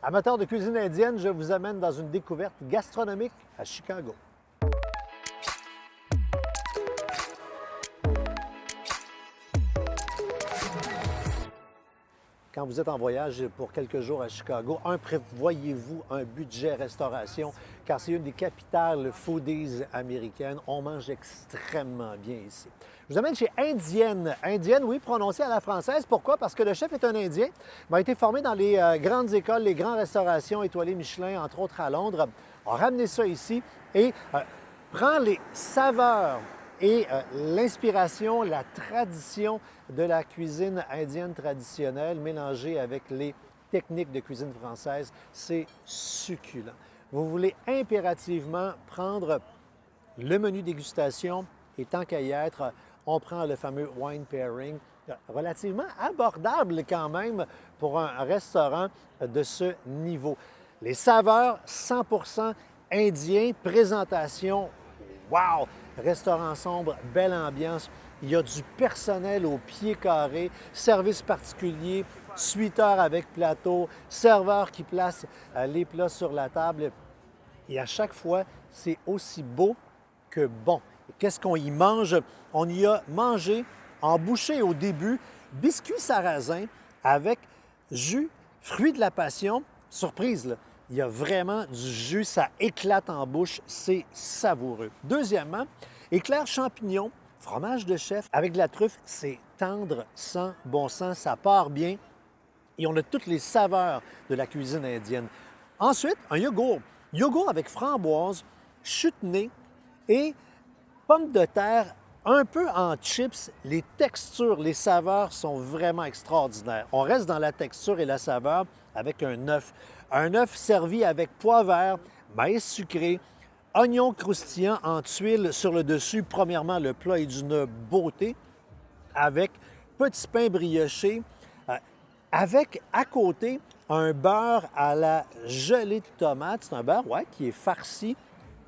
Amateurs de cuisine indienne, je vous amène dans une découverte gastronomique à Chicago. Quand vous êtes en voyage pour quelques jours à Chicago, prévoyez-vous un budget restauration, car c'est une des capitales foodies américaines. On mange extrêmement bien ici. Je vous amène chez Indienne. Indienne, oui, prononcée à la française. Pourquoi? Parce que le chef est un Indien. Il a été formé dans les grandes écoles, les grandes restaurations étoilées Michelin, entre autres à Londres. On a ramené ça ici et prend les saveurs et l'inspiration, la tradition de la cuisine indienne traditionnelle mélangée avec les techniques de cuisine française, c'est succulent. Vous voulez impérativement prendre le menu dégustation et tant qu'à y être, on prend le fameux wine pairing, relativement abordable quand même pour un restaurant de ce niveau. Les saveurs 100% indiens, présentation, wow! Restaurant sombre, belle ambiance. Il y a du personnel au pied carré, service particulier, suiteur avec plateau, serveur qui place les plats sur la table. Et à chaque fois, c'est aussi beau que bon. Qu'est-ce qu'on y mange? On y a mangé en bouchée au début, biscuits sarrasin avec jus, fruits de la passion. Surprise, là. Il y a vraiment du jus, ça éclate en bouche, c'est savoureux. Deuxièmement, éclair champignon, fromage de chef avec de la truffe, c'est tendre, sans bon sens, ça part bien et on a toutes les saveurs de la cuisine indienne. Ensuite, un yogourt. Yogourt avec framboise, chutney et pommes de terre un peu en chips. Les textures, les saveurs sont vraiment extraordinaires. On reste dans la texture et la saveur avec un œuf. Un œuf servi avec pois vert, maïs sucré, oignons croustillants en tuiles sur le dessus. Premièrement, le plat est d'une beauté avec petit pain brioché, avec à côté un beurre à la gelée de tomate. C'est un beurre, ouais, qui est farci.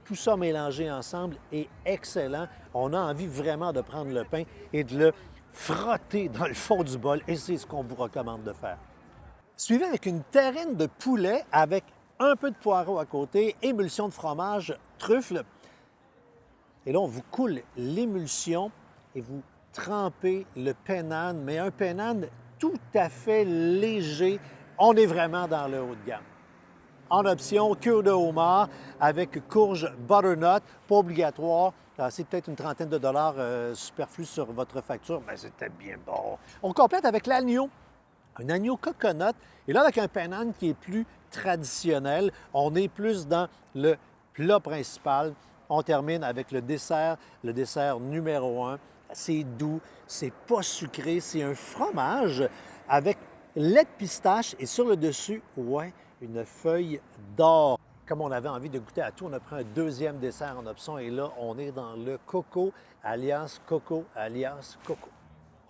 Tout ça mélangé ensemble est excellent. On a envie vraiment de prendre le pain et de le frotter dans le fond du bol et c'est ce qu'on vous recommande de faire. Suivi avec une terrine de poulet avec un peu de poireau à côté, émulsion de fromage, truffle. Et là, on vous coule l'émulsion et vous trempez le pennane, mais un pennane tout à fait léger. On est vraiment dans le haut de gamme. En option, queue de homard avec courge butternut, pas obligatoire. C'est peut-être une trentaine de dollars superflus sur votre facture, mais c'était bien bon. On complète avec l'agneau. Un agneau coconut. Et là, avec un pennane qui est plus traditionnel, on est plus dans le plat principal. On termine avec le dessert numéro 1. C'est doux, c'est pas sucré, c'est un fromage avec lait de pistache et sur le dessus, ouais, une feuille d'or. Comme on avait envie de goûter à tout, on a pris un deuxième dessert en option et là, on est dans le coco alias coco alias coco.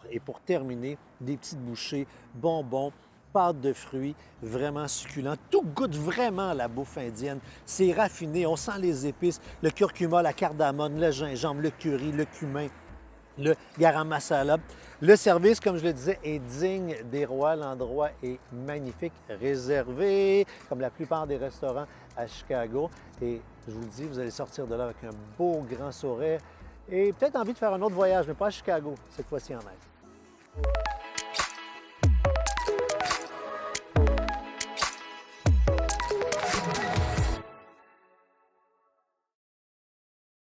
Et pour terminer, des petites bouchées, bonbons, pâte de fruits, vraiment succulent. Tout goûte vraiment la bouffe indienne. C'est raffiné, on sent les épices, le curcuma, la cardamone, le gingembre, le curry, le cumin, le garam masala. Le service, comme je le disais, est digne des rois. L'endroit est magnifique, réservé, comme la plupart des restaurants à Chicago. Et je vous le dis, vous allez sortir de là avec un beau grand sourire et peut-être envie de faire un autre voyage, mais pas à Chicago, cette fois-ci en Inde.